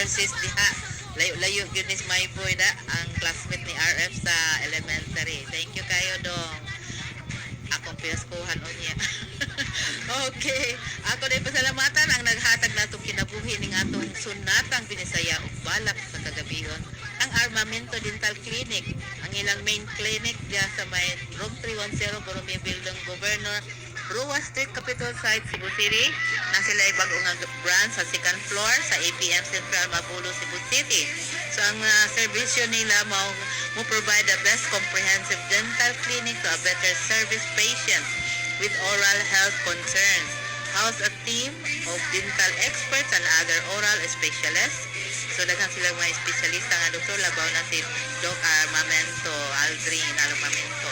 sis diha. Layo-layo gyud ni my boy da ang classmate ni RF sa elementary. Thank you kayo dong. Akong pinaskuhan o niya. Okay. Ako din pasalamatan ang naghatag natong kinabuhi ning atong sunatang binisaya ug balak sa kagabihon. Ang Armamento Dental Clinic, ang ilang main clinic diya sa may room 310 Borromeo Building, Governor Rua Street, Capital Site, Cebu City. Na sila ay bago nga branch sa second floor sa APM Central Mabulo, Cebu City. So ang serbisyo nila mo provide the best comprehensive dental clinic to a better service patients with oral health concerns. House a team of dental experts and other oral specialists. So daghang sila mga espesyalista nga doktor, labaw na si Doc Armamento, Aldrin Armamento,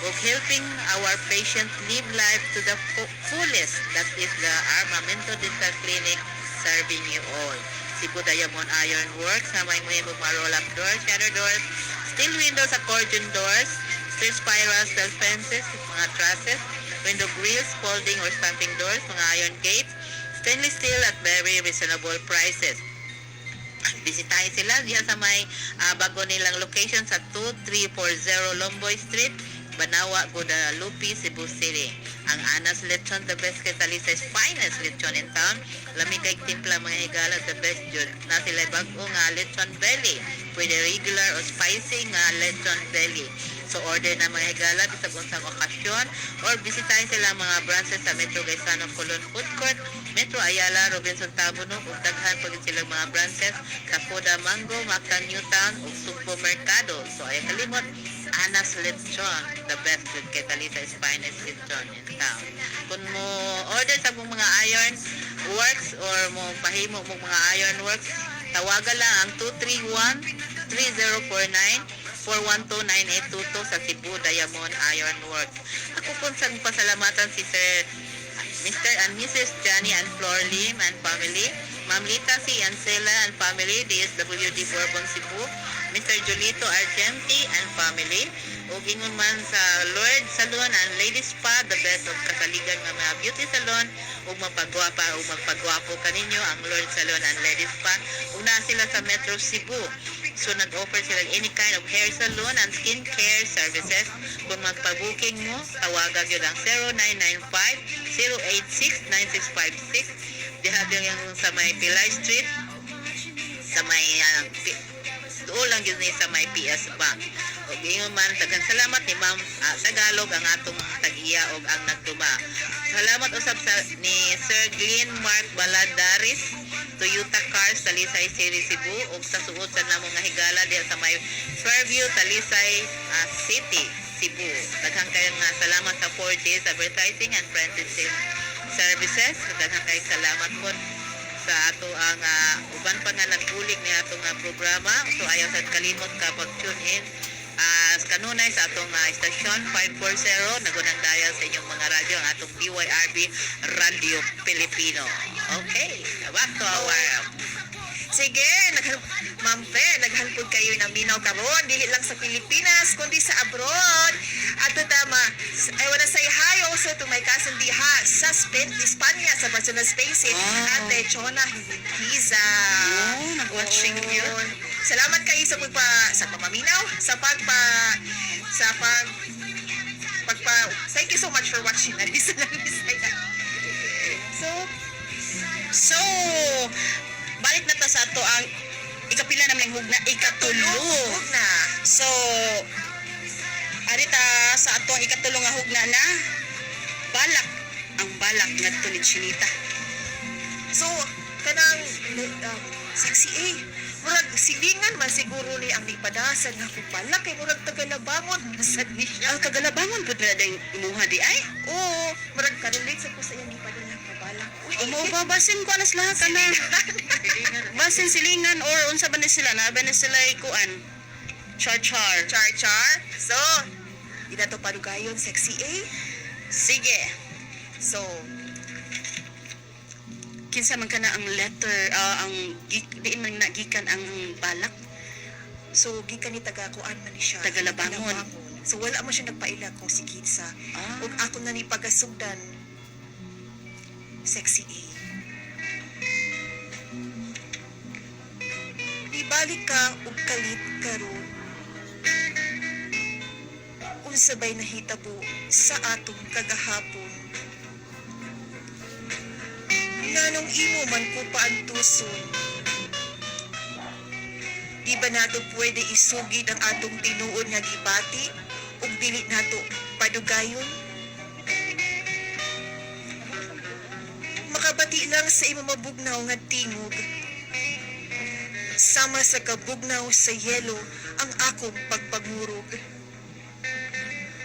of helping our patients live life to the fullest. That is the Armamento Dental Clinic, serving you all. Cebu Diamond Iron Works na may mga roll-up doors, shutter doors, steel windows, accordion doors, steel spirals, steel fences, mga trusses, window grills, folding or stamping doors, mga iron gates, stainless steel at very reasonable prices. Bisitahin sila diyan sa may bago nilang location sa 2340 Lomboy Street, Banawa, Guadalupe, Cebu City. Ang Anas Lechon, the best kay Talisa's finest lechon in town. Lami kay timpla mga higala, the best jud. Na sila bago nga lechon belly. Pwede regular o spicy nga lechon belly. So order na mga higala sa unsang okasyon or bisitahin sila mga branches sa Metro Gaisano, Colon Food Court, Metro Ayala, Robinson Tabono, ug daghan pa gid silang mga branches sa Foda Mango, Mactan Newtown ug Sugbo Mercado. So ay kalimot, Anas Lechon, the best with kay Talisa's finest lechon in town. Kung mo order sa mga iron works or mo pahimo mo mga iron works, tawagan lang ang 231-3049 412-9822 sa Cebu Diamond Iron Works. Ako po sa pasalamatan si Sir Mr. and Mrs. Johnny and Flor Lim and family, Ma'am Lita C. Ancela and family, DSWD Bourbon Cebu, Mr. Julito Argenti and family, ug ingon man sa Lord Salon and Ladies Spa, the best of kasaligan nga mga beauty salon ug magpagwapa ug magpagwapo kaninyo ang Lord Salon and Ladies Spa. Ug na sila sa Metro Cebu. So nag-offer sila any kind of hair salon and skin care services. Kung magpa-booking mo, tawagan nyo lang 0995-086-9656. Diha yung sa may Pilay Street, sa may doon lang yun sa may PS Bank. O ngayon man, tagang salamat ni Ma'am Tagalog ang atong tag-iya o ang nagtuba. Salamat usab ni Sir Glenn Mark Baladaris, Toyota Cars, Talisay City, Cebu, o sa suod sa namong nga higala diya sa may Fairview, Talisay City, Cebu. Daghang kayo nga salamat sa 4 days advertising and apprenticeship services. Daghang kayo salamat po sa ato ang uban pa nga nagbulig ni ato nga programa. So ayaw sa kalimot kapag tune in kanunay sa atong stasyon 540 nagunang daya sa inyong mga radyo ang atong BYRB Radio Pilipino. Okay, back to our Sige, Mampe, naghalpod kayo ng minaw karon, dili lang sa Pilipinas, kundi sa abroad. At tama, I wanna say hi also to my cousin Diha sa Espanya, sa Barcelona, Spain, Ate Chona Hiza. nag-watching you. Salamat kayo sa pamaminaw, thank you so much for watching. So, balik na ta sa ato ang ikapila naman hugna, ikatulo. na. So, arita sa ato ang ikatulo nga hugna na ang balak ngadto ni Chinita. So, kanang sexy murag silingan man siguro ni ang nipadasan nga kung balak kay murag Tagalabangon nasad ni siya. Tagalabangon pud na ding imuha di ay. Oo, murag ka-relate sa ko sa iyang nipadala nga balak. Basin ko alas lahat ka na. Basin silingan or unsa ba ni sila na ba ni sila kuan? Char. So, ina to padugayon sexy Sige. So, Kinsa man kana ang letter ang diin man nagikan ang balak. so gikan ni taga-kuan man ni siya. Tagalabangon. So wala mo siya nagpaila kung si Kinsa. Ug ako na ni pagasugdan sexy Nibalik ka ug kalit karon. Unsabay nahitabo sa atong kagahapon. Nganong imo man ko paantuson. Di ba nato pwede isugid ang atong tinuod nga gibati ug dili nato padugayon? Makabati lang sa imo mabugnaw nga tingog. Sama sa kabugnaw sa yelo ang akong pagpangurog.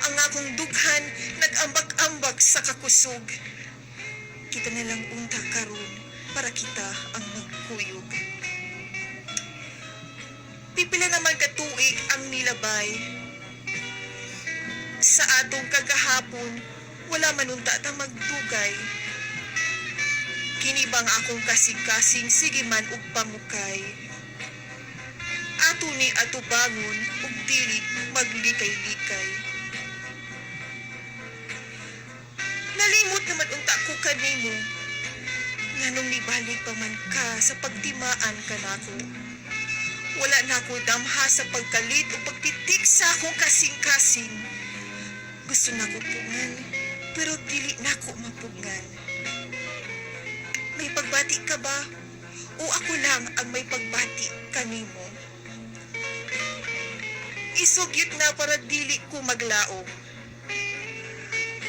Ang akong dughan nag-ambak-ambak sa kakusog. Kita na lang unta karon para kita ang magkuyog. Pipila naman katuig ang nilabay. Sa atong kagahapon, wala manunta ta magdugay. Kinibang akong kasing-kasing sige man ug pamukay. Ato ni ato bangon ug dili maglikay-likay. Nalimot naman unta ko kanimo. Nganong nibalik pa man ka sa pagtimaan kanako. Wala na ko damha sa pagkalit o pagtitik sa akong kasing-kasing. Gusto na ko pungan, pero dili na ko mapungan. May pagbati ka ba? O ako lang ang may pagbati kanimo? Isugyot na para dili ko maglaom.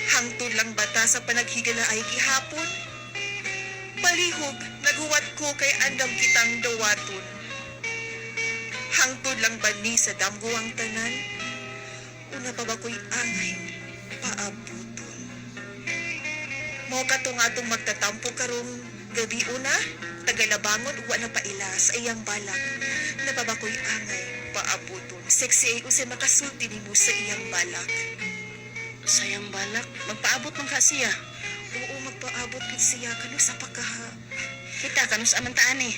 Hangtod lang bata sa panaghigala ay gihapon? Palihog, naghuwat ko kay andam kitang dawaton. Hangtod lang ba ni sa damgo ang tanan? Una pa ba ko'y angay, paabuton. Mo katong atong magtatampo karong gabi una, tagalabangon ug na paila sa iyang balak. Na pa ba ko'y angay, paabuton. Sexy ay usay makasulti nimo sa iyang balak. Sayang balak. Magpaabot man ka siya. Oo, magpaabot gid siya kanu sa pagkaha. Kita kanus amantaan eh.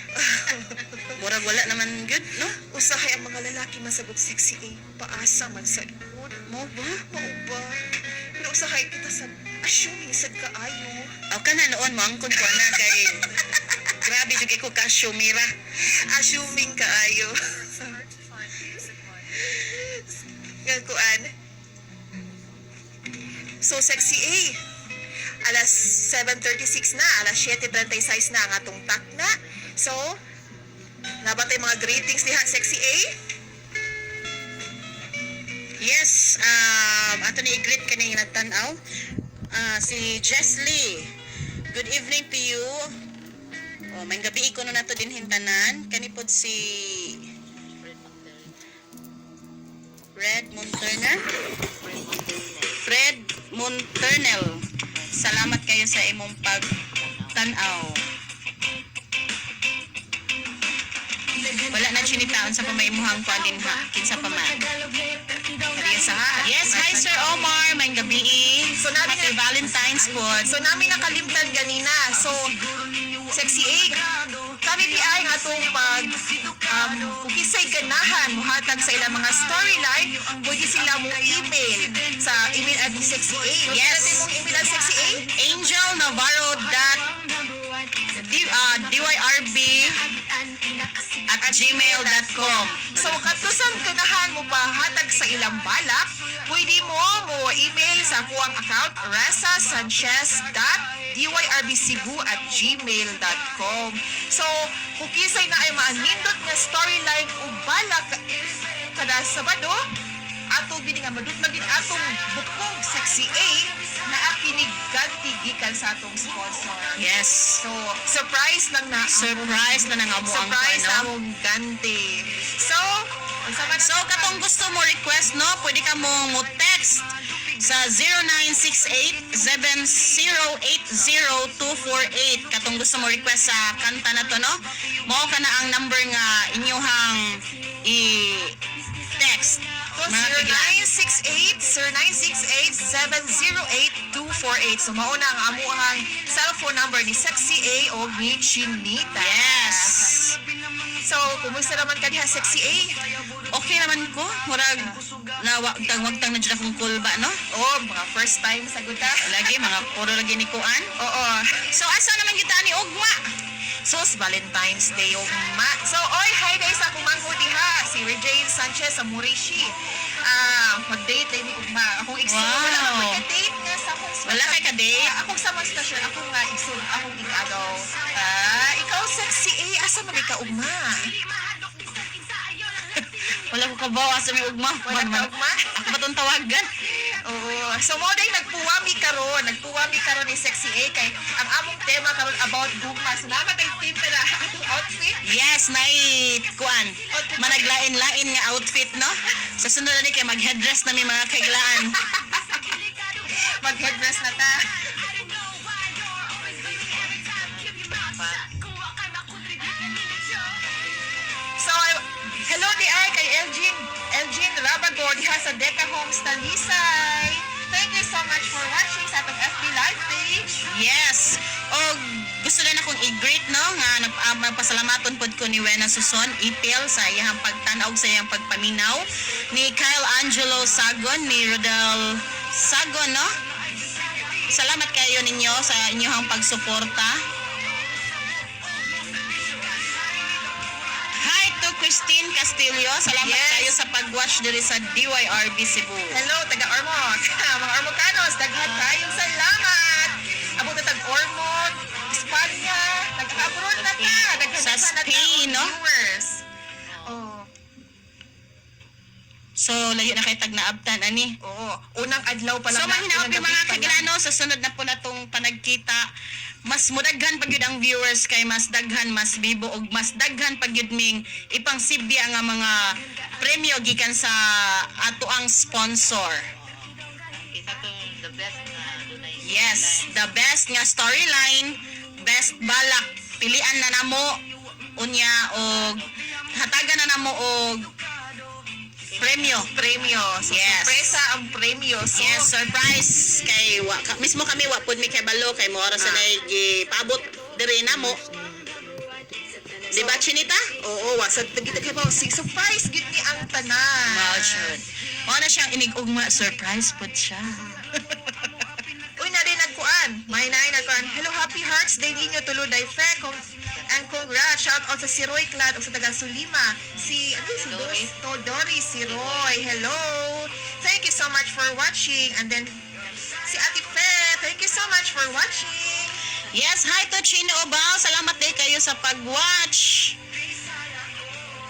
Murag wala naman good, no? Usahay ang mga lalaki masagot sexy ay paasa man sa likod. Mo ba? Mao ba? Pero usahay kita sa assuming sad kaayo. Aw ka na noon mo ang ko na kay grabe jud ko ka Shumira. Assuming kaayo. Kuan. So sexy alas 7:36 na, alas 7:36 na ang atong takna. So, nabatay mga greetings diha sexy Yes, ato ni i-greet kani nagtan-aw. Si Jesly. Good evening to you. Oh, may gabi ko no nato din hintanan. Kani pod si Fred Monternel. Salamat kayo sa imong pagtanaw. Wala na chinitaon sa pamaimuhang kuan din ha. Kinsa pa man. Yes, hi Sir Omar. May gabi. So, namin Happy Valentine's po. So namin nakalimtan ganina. So sexy kami di ay nga itong pag kukisay ganahan muhatag sa ilang mga storyline, pwede sila mo email sa email at sexy Yes. Ano mong email at sexy angelnavarro.dyrb@gmail.com. So, katusan ganahan mo pa hatag sa ilang balak, pwede mo email sa kuwang account resasanchez.dyrbcebu@gmail.com. So, kung kisay na ay maanindot nga storyline o balak kada Sabado, ato gini nga madutmagin atong bukong sexy na akinig ganti gikan sa atong sponsor. Yes. So, surprise lang na Surprise na nang amo ang surprise na ano. among ganti. So, So katong gusto mo request no, pwede ka mong mo text sa 0968-7080-248 katong gusto mo request sa kanta na to no. Mao ka na ang number nga inyohang i-text. Mga kailan. 0968-708-248. So, mauna ang amuhang cellphone number ni Sexy A o ni Chinita. Yes. So, kumusta naman ka diha, Sexy A? Okay naman ko. Murag na wagtang na dyan akong kulba no. Oh, mga first time sa guta. Lagi mga puro lagi ni kuan. Oo. So asa naman kita ni Ugma? Sus, Valentine's Day, ugma. So, oy, hi guys, ako mangho diha, si Regine Sanchez sa Murishi. Mag-date din ni ugma. Akong igsoon. Wow. Wala ka mag-date nga sa akong Wala kay ka-date? Akong sa station, ako nga igsoon, akong igagaw. Ikaw sexy eh, asa man ka ugma? Wala ko kabawa sa may ugma. Wala ka ugma? Ako ba itong tawagan? Oo. So mo day nagpuwami karon ni Sexy A kay ang among tema karon about gugma. So naman kay team pala atong outfit. Yes, kuan. Managlain-lain nga outfit, no? Sa sunod na ni kay mag-headdress na may mga kaiglaan. Mag-headdress na ta. So, hello di ay kay Elgin Rabagor diha sa Deca Homes Talisay. Thank you so much for watching sa atong FB live page. Yes. O gusto rin akong i-greet, no, nga magpasalamaton pod ko ni Wena Suson Ipil sa iyang pagtanaw sa iyang pagpaminaw, ni Kyle Angelo Sagon, ni Rodel Sagon, no. Salamat kayo ninyo sa inyong pagsuporta. Hi to Christine Castillo. Salamat Yes. kayo sa pag-watch diri sa DYRB Cebu. Hello, taga Ormoc. Mga Ormocanos, daghan kayong salamat. Abot na tag Ormoc, Espanya, nag-abroad na ta. Daghan Sa na ta Spain, no? viewers. Oh, So, layo na kay tag naabtan ani. oo. Unang adlaw pa lang. So, mahinaot yung mga kagilano sa sunod na po na tong panagkita. Mas mudaghan pag yun ang viewers kay mas daghan, mas bibo og mas daghan pag yun ming ipang sibya nga mga premyo gikan sa ato ang sponsor. Isa to the best na dunay. Yes, the best nga storyline, best balak, pilian na namo unya og hatagan na namo og premyo. So, Yes. sorpresa ang premyo. So, Yes, surprise kay mismo kami wa pud mi kay balo kay mo oras na gipaabot diri na mo. Di ba Chinita? oo, wasag tagita kay pa. Surprise, gid ni ang tanan. Wow, sure. Mo na siyang inigugma, surprise pud siya. Uy, na rin nagkuan. May nagkuan. Hello, happy hearts day ninyo tulo day fe. And congrats. Shout out sa si Roy Clan o sa taga Sulima. Si Doris. Doris, si Roy. Hello. Thank you so much for watching. And then, si Ate Fe. Thank you so much for watching. Yes, hi to Chino Obao. Salamat din kayo sa pag-watch.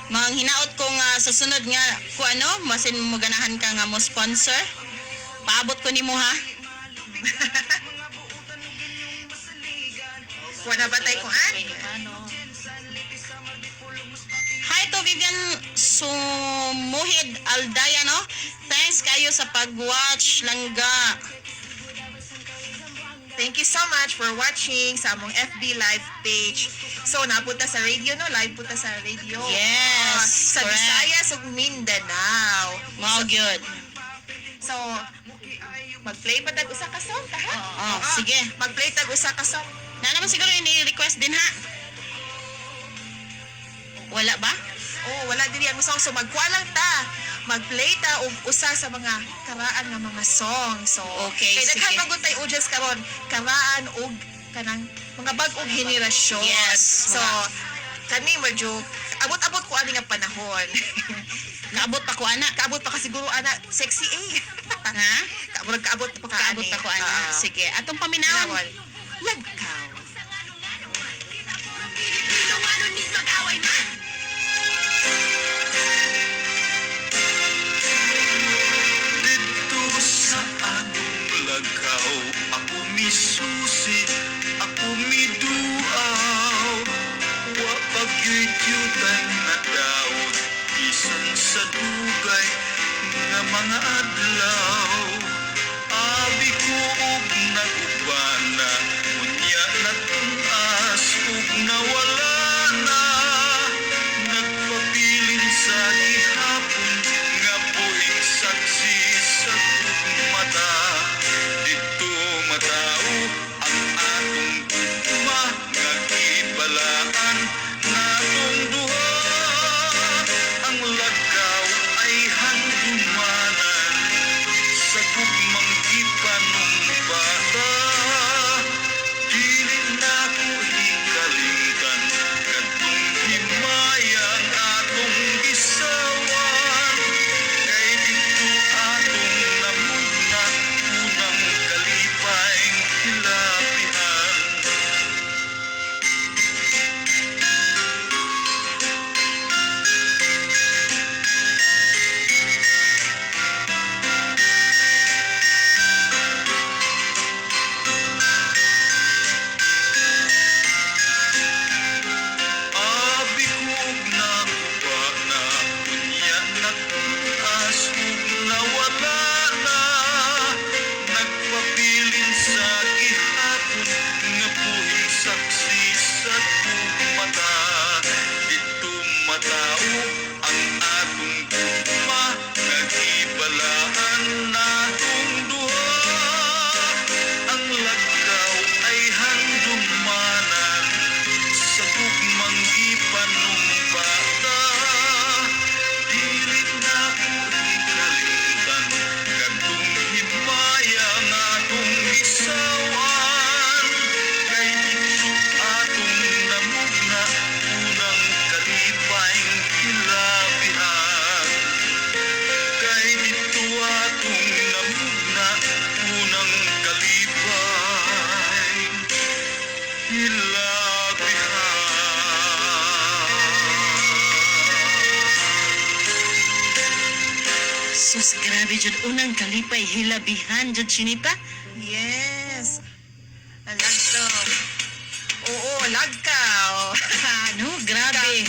Mga hinaot ko nga sa sunod nga kung ano, masin mo ganahan ka nga mo sponsor. Paabot ko nimo ha. Wala ba tayo kuan? Hi to Vivian Sumuhid Aldaya, no? Thanks kayo sa pag-watch, langga. Thank you so much for watching sa among FB live page. So, napunta sa radio, no? Live punta sa radio. Yes, Sa correct. Visayas ug Mindanao. Wow, good. So, mag-play pa tag usa ka song ta ha? Oh, sige. Mag-play tag usa ka song. Na naman siguro ini-request din ha. Wala ba? Oh, wala diri ang song. So, magkuha lang ta. Mag-play ta og usa sa mga karaan nga mga song. So, Okay, kay sige. daghan magud tay audience karon, karaan og kanang mga bag-ong henerasyon. Yes, So, mga- kani medyo abot-abot ko ani nga panahon. Kaabot pa ko ana. Kaabot pa ka siguro ana sexy eh. Ha? Kaabot pa ka Kaabot pa ko ana. Sige, atong paminawon. Pinawal. Lagkaw. Dito sa atong lagaw, ako misusi, ako miduaw. Wa pagyudyutan na daot, isan sa dugay nga mga adlaw. Abi ko og nagubana, unya natunas ug nawala na. Nagpabilin sa gihapon nga buhing saksi sa mata. Dito matao ang atong gugma nga gibalaan natong duha. Ang lagaw ay handumanan sa gugmang gipanumpa. Sus, grabe jud unang kalipay hilabihan jud Chinita. Yes. Lagto. Oo, lagkaw. Ano, grabe.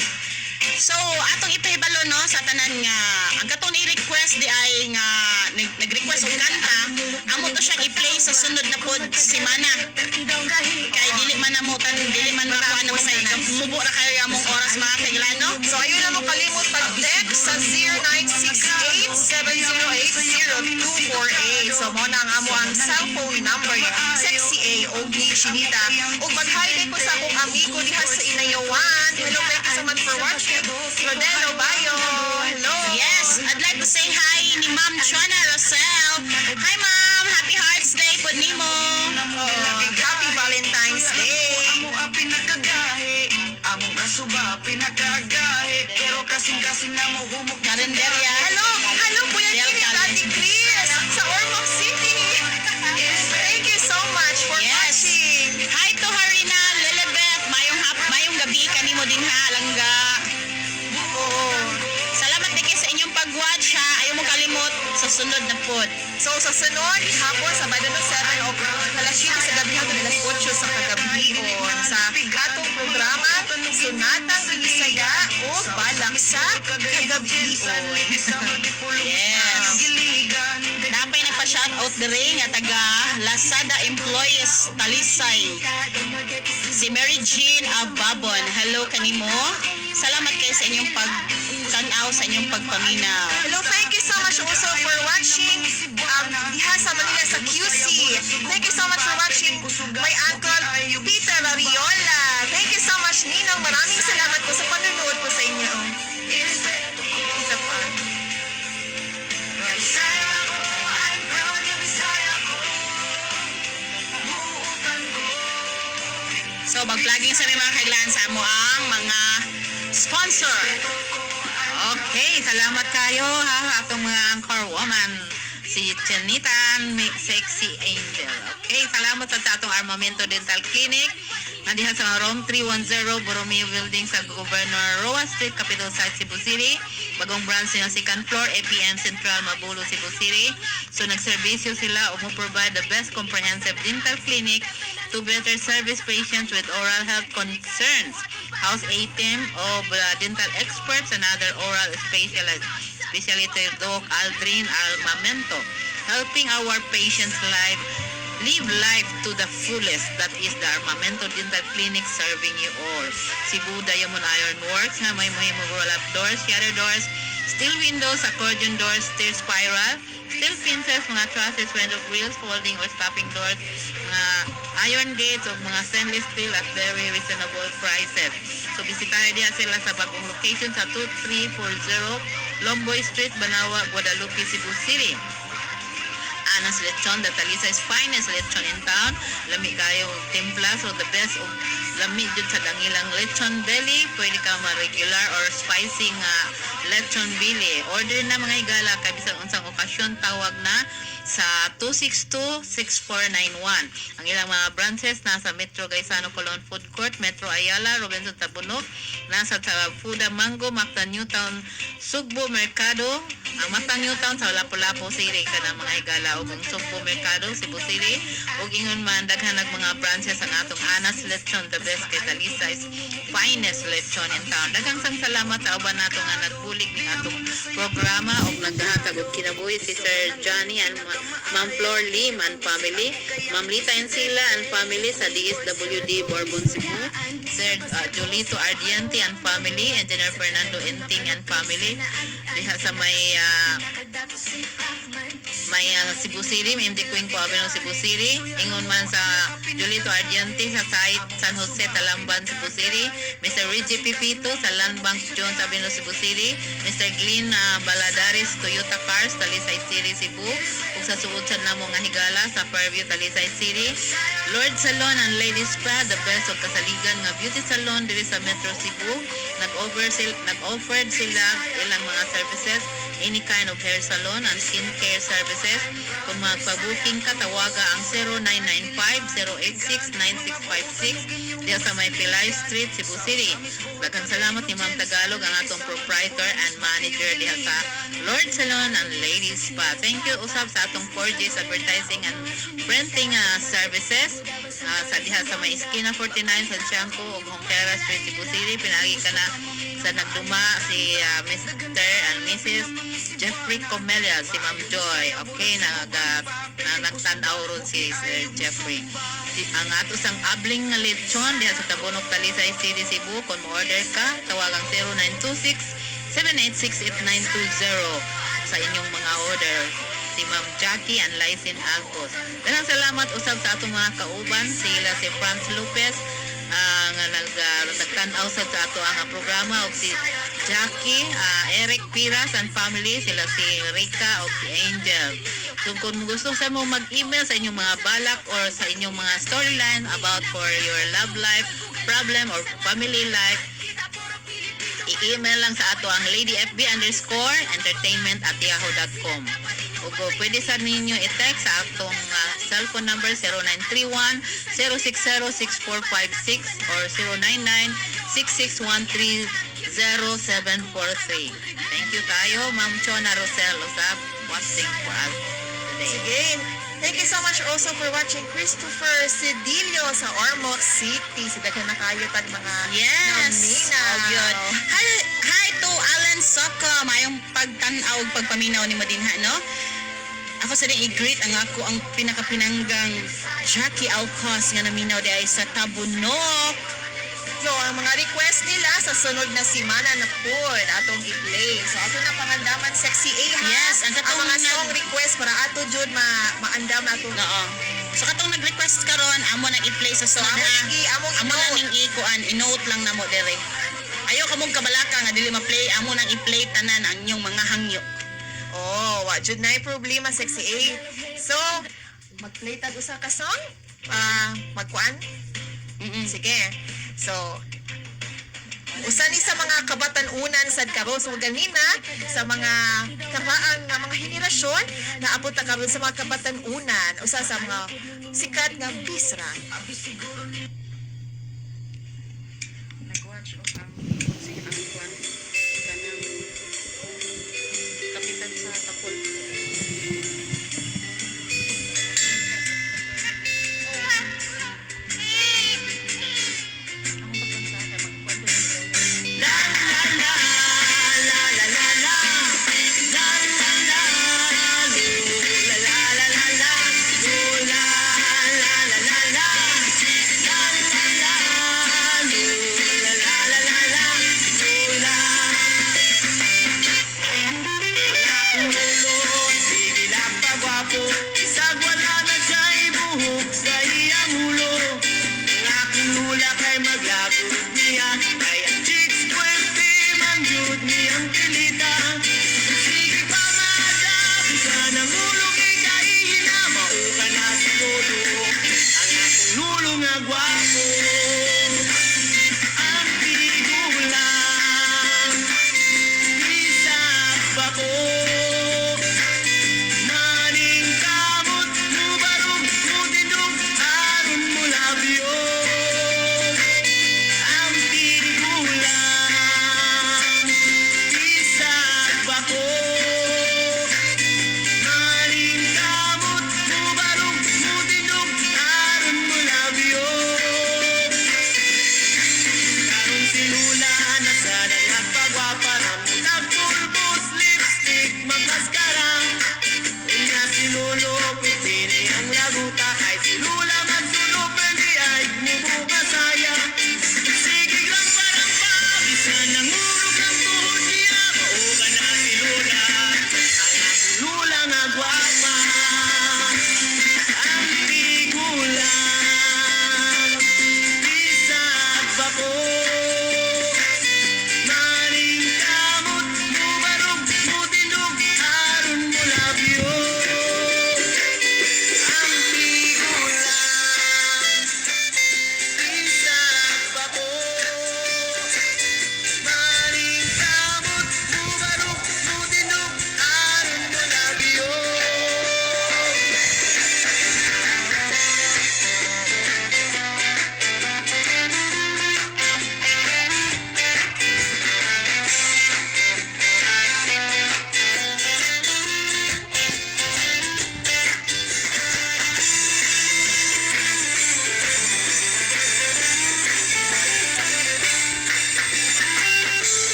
So, atong ipahibalo no sa tanan nga ang katong i-request di ay nga nag-request og kanta, amo to siyang i-play sa sunod na pod semana. Kay dili man dili man makuha na sa mubo ra kayo among oras mga kailano. So, ayun na mo kalimot pag-text sa 0968-708-0248. So, mo na ang amo ang cellphone number ni Sexy A o Chinita. O mag-hi ko sa akong amigo diha sa Inayawan. Hello, thank you so much for watching. Rodelo Bayo. Hello. Yes, I'd like to say hi ni Ma'am Chona Rosel. Hi Ma'am, Happy Hearts Day pod nimo. Happy Valentine's Day. Amo ang pinakagahi, among kasuba pinakagahi, pero kasing-kasing na mo humok Karinderya. Hello, Kuya Real Kini, Cali. Daddy Chris sa Ormoc City. Thank you so much for Yes. watching. Hi to Harina, Lilibet. Mayong gabi kanimo din ha, langga. Oo. Salamat din kayo sa inyong pag-watch ha. Ayaw mo kalimot sa sunod na pod. So, sa sunod, hapon, sa Sabado 7 o alas 7 sa gabi hanggang alas 8 sa kagabi sa atong programa, Sunatang Binisaya o Balak sa Kagabi. Yes. Napay na pa shout out diri nga taga Lazada Employees Talisay. Si Mary Jean Ababon. Hello kanimo. Salamat kayo sa inyong pagtanaw, sa inyong pagpaminaw. Hello, thank you so much also for watching diha sa Manila sa QC. Thank you so much for watching my uncle Peter Ariola. Thank you so much, Ninong. Maraming salamat po sa panonood po sa inyo. Isa pa. So, mag-vlogging sa mga kailan sa mo ang mga sponsor. Okay, salamat kayo ha atong mga anchor woman si Chinita Sexy Angel. Okay, salamat sa atong Armamento Dental Clinic na diha sa room 310 Borromeo Building sa Governor Roa Street, Capital City, Cebu City. Bagong branch nila second floor, APM Central, Mabulo, Cebu City. So nagserbisyo sila ug mo provide the best comprehensive dental clinic to better service patients with oral health concerns. House a team of dental experts and other oral specialists, especially Doc Aldrin Armamento, helping our patients live life to the fullest. That is the Armamento Dental Clinic serving you all. Cebu Diamond Iron Works nga may roll-up doors, shutter doors, steel windows, accordion doors, steel spiral, steel pincers, mga trusses, window grills, folding or stopping doors, mga iron gates o mga stainless steel at very reasonable prices. So bisitahin niya sila sa bagong location sa 2340 Lomboy Street, Banawa, Guadalupe, Cebu City. Anas Lechon, the Talisay's finest lechon in town. Lami kayo timpla, so the best of lami dun sa dangilang lechon belly. Pwede ka ma-regular or spicy nga lechon belly. Order na mga higala, kabisang unsang okasyon, tawag na sa 262-6491. Ang ilang mga branches nasa Metro Gaisano Colon Food Court, Metro Ayala, Robinson Tabunok, nasa Fuda Mango, Mactan Newtown, Sugbo Mercado, ang Mactan Newtown sa Lapu-Lapu City, ka ng mga higala o kung Sugbo Mercado, Cebu City, o ingon man daghanag mga branches ang atong Anas Lechon, the best kay Talisay's finest lechon in town. Daghang sang salamat sa uban nato nga nagbulig ning atong programa og naghatag og kinabuhi si Sir Johnny and Ma'am Flor Lim and family, Ma'am Lita Encila and family sa DSWD Bourbon Cebu, Sir Jolito Ardiente and family, Engineer Fernando Enting and family diha sa may Cebu City, MD Queen po Avenue, Cebu City. Ingon man sa Jolito Ardiente sa site San Jose, Talamban, Cebu City. Mr. Reggie Pipito sa Land Bank Jones Avenue, Cebu City. Mr. Glenn Baladares, Toyota Cars, Talisay City, Cebu. Ug sa suod sa namo nga higala sa Fairview, Talisay City. Lord Salon and Ladies Spa, the best of kasaligan nga beauty salon diri sa Metro Cebu. Nag-offered sila ilang mga services, any kind of hair salon and skin care services. Kung magpa-booking ka, tawaga ang diya sa may Pilay Street, Cebu City. Daghang salamat ni Ma'am Tagalog, ang atong proprietor and manager diha sa Lord Salon and Ladies Spa. Thank you usab sa atong 4G's advertising and printing services sa diha sa may Esquina 49 sa Tiangco ug Honquera Street, Cebu City. Pinagi ka na sa nagduma si Mr. and Mrs. Jeffrey Comelia, si Ma'am Joy. Okay, nagtanaw ron si Sir Jeffrey. Ang ato sang abling nga lechon diha sa Tabunok, Talisay City, Cebu. Kung mo-order ka, tawagang 0926-786-8920 sa inyong mga order. Si Ma'am Jackie and Lysin Alcos. Daghang salamat usab sa atong mga kauban, sila si Franz Lopez, nga nagtanaw sa ato ang programa, o si Jackie, Eric Piras and family, sila si Rika o si Angel. So kung gusto sa mo mag-email sa inyong mga balak or sa inyong mga storyline about for your love life, problem or family life, i-email lang sa ato ang ladyfb_entertainment@yahoo.com. O pwede sa ninyo i-text sa atong cellphone number 0931-060-6456 or 099-6613-0743. Thank you tayo, Ma'am Chona Rosel, usab watching for us today. Sige. Thank you so much also for watching Christopher Cedillo sa Ormoc City. Sa daghan na kayo tag mga Yes. naminaw. Oh, good. Hi to Alan Soko. Mayong pagtanaw ug pagpaminaw ni mo dinha, no? Ako sa din i-greet ang ako ang pinakapinanggang Jackie Alcos nga naminaw di ay sa Tabunok. So, ang mga request nila sa sunod na simana na pod atong i-play. So, ato na pangandaman Sexy A, ha? Yes, ang katong mga nag- song request para ato jud maandam ato. Oo. So katong nag-request karon, amo nang i-play sa So, sunod among amo lang i-note. ning ikuan, i-note lang namo dire. Ayaw ka mong kabalaka nga dili ma-play, amo nang i-play tanan ang inyong mga hangyo. Oh, wa jud nay problema Sexy A. So, mag-play tag usa ka song? Magkuan? Sige. So, usa ni sa mga kabatan-unan sad karon, so ganina sa mga karaang nga mga henerasyon na abot ta karon sa mga kabatan-unan, usa sa mga sikat nga bisra. Nag-watch o ang kuan kanang kapitan sa Tapol.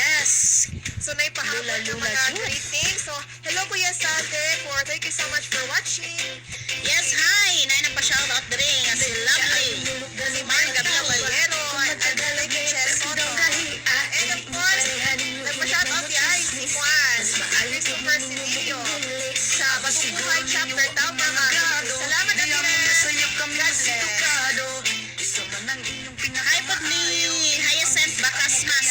Yes. So, naipahabol Lula, ng lula, mga Jud. greetings. So, hello Kuya Sate, thank you so much for watching. Yes, hi. Nay na pa shout out diri nga si Lovely. Si Mark Gabriel. Caballero, and thank you, Chess Soto. And of course, nagpa-shoutout si Ice, si Juan, Christopher Silillo, sa Bagong Chapter Tama ka. Salamat na God bless. Hi po ni Hyacinth Bacasmas.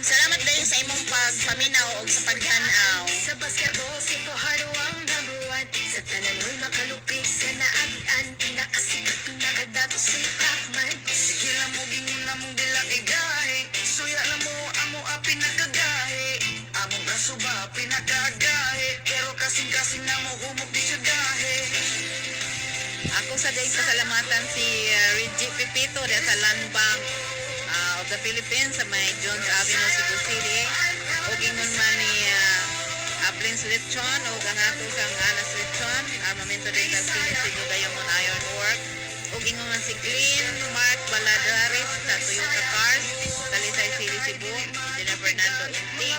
Salamat din sa imong pagpaminaw o sa pagtanaw. Sa basketball, si Fajardo ang number 1. Sa tanan mo'y makalupig sa naagian. Pinakasikat, pinakadato si Pacman. Sige lang mo, gingon na mong dila igahe. Suya na mo, amo a pinakagahe. Among kaso ba, pinakagahe. Pero kasing-kasing na mo, humok di siya gahe. Ako sa day pasalamatan si Reggie Pipito de sa Land Bank of the Philippines sa may Jones Avenue, Cebu City. O gingon man ni Prince Lechon o ang ato sang Anas Lechon. Armamento din sa Sinisig Diamond Iron Work. O gingon man si Clean Mark Baladares sa Toyota Cars, Talisay City, Cebu. Engineer Fernando Intig.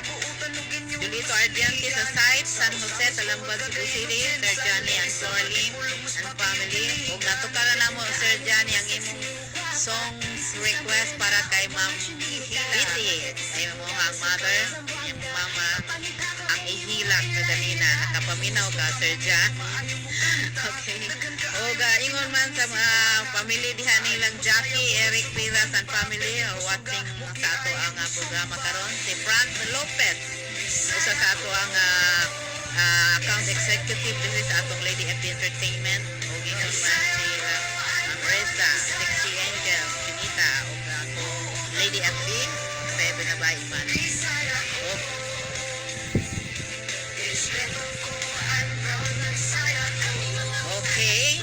Julito Ardiante sa site, San Jose, Talambag, Cebu City. Sir Johnny and Sorlin and family. Ug natukala na mo Sir Johnny ang imong songs request para kay Ma'am Kitty. Ay mo ang mother, yung mama, ang ihilak na ganina. Nakapaminaw ka Sir John. Okay. Ug ingon man sa mga family diha nilang Jackie, Eric Rivas and family watching sa ato ang programa karon si Franz Lopez. Usa sa ato ang account executive dito sa atong Lady FB Entertainment. O gingon man si Reza, Sexy Angel, Pinita, o ako Lady FB, Febe na ba iman. Okay.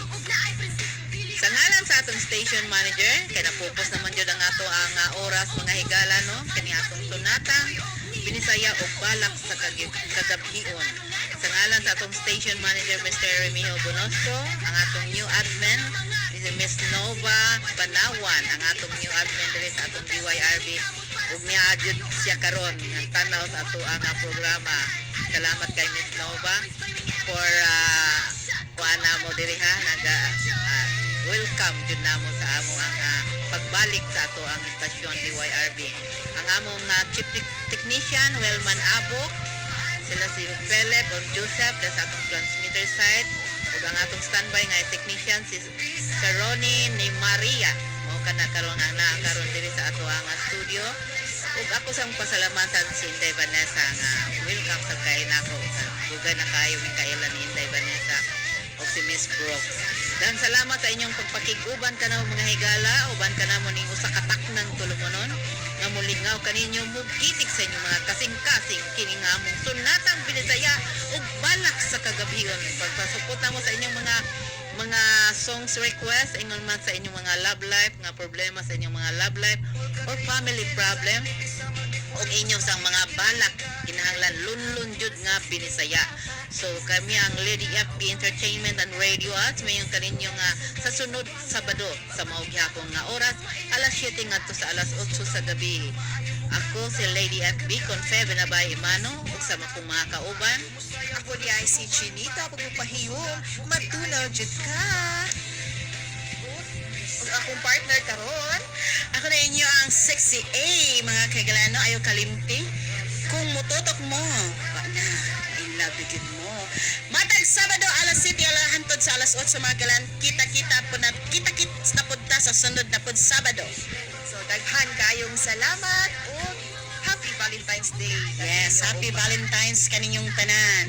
Sa ngalan sa atong station manager, kaya napupos naman yun ang ato ang oras mga higala, no? Kani atong tunata, binisaya o balak sa kagabhion. Sa ngalan sa atong station manager, Mr. Remigio Bonosco, ang atong new admin, si Miss Nova Panawan, ang atong new admin diri sa atong DYRB. Ug niya adjud siya karon ang tanaw sa ato ang programa. Salamat kay Miss Nova for kuana mo diri ha, welcome jud namo sa amo ang pagbalik sa ato ang istasyon DYRB. Ang among chief technician Welman Abok, sila si Philip o Joseph sa atong transmitter side, ug ang atong standby nga technician si Ronnie ni Maria o kana karon nga karon diri sa ato ang studio. Ug ako sang pasalamatan si Inday Vanessa nga welcome sa kay nako dugay na kayo mi kailan ni Inday Vanessa o si Miss Brooks. Dan salamat sa inyong pagpakiguban kanaw mga higala, uban kanamo ning usa ka taknang tulumonon nga mulingaw kaninyo mugitik sa inyong mga kasing-kasing kini nga among sunatang binisaya ug balak sa kagabhion. Pagpasupot namo sa inyong mga songs request ingon man sa inyong mga love life nga problema sa inyong mga love life or family problem og inyo sang mga balak kinahanglan lunlun jud nga binisaya. So kami ang Lady FB Entertainment and Radio Arts mayong kaninyo nga sa sunod Sabado sa maog hapon nga oras alas 7 ngadto sa alas 8 sa gabi. Ako si Lady FB Confebe na bay Imano ug sa akong mga kauban. Ako di ay si Chinita, pagpapahiyom, matunaw jud ka. Ug akong partner karon, Ako na inyo ang Sexy A, mga kaigalano, ayaw kalimti. Kung mututok mo, wala, I love you good mo. Matag Sabado, alas 7, alahantod sa alas 8, mga kailan, kita-kita na punta sa sunod na pud Sabado. so daghan kayong salamat ug Happy Valentine's Day. Yes, happy Valentine's kaninyong tanan.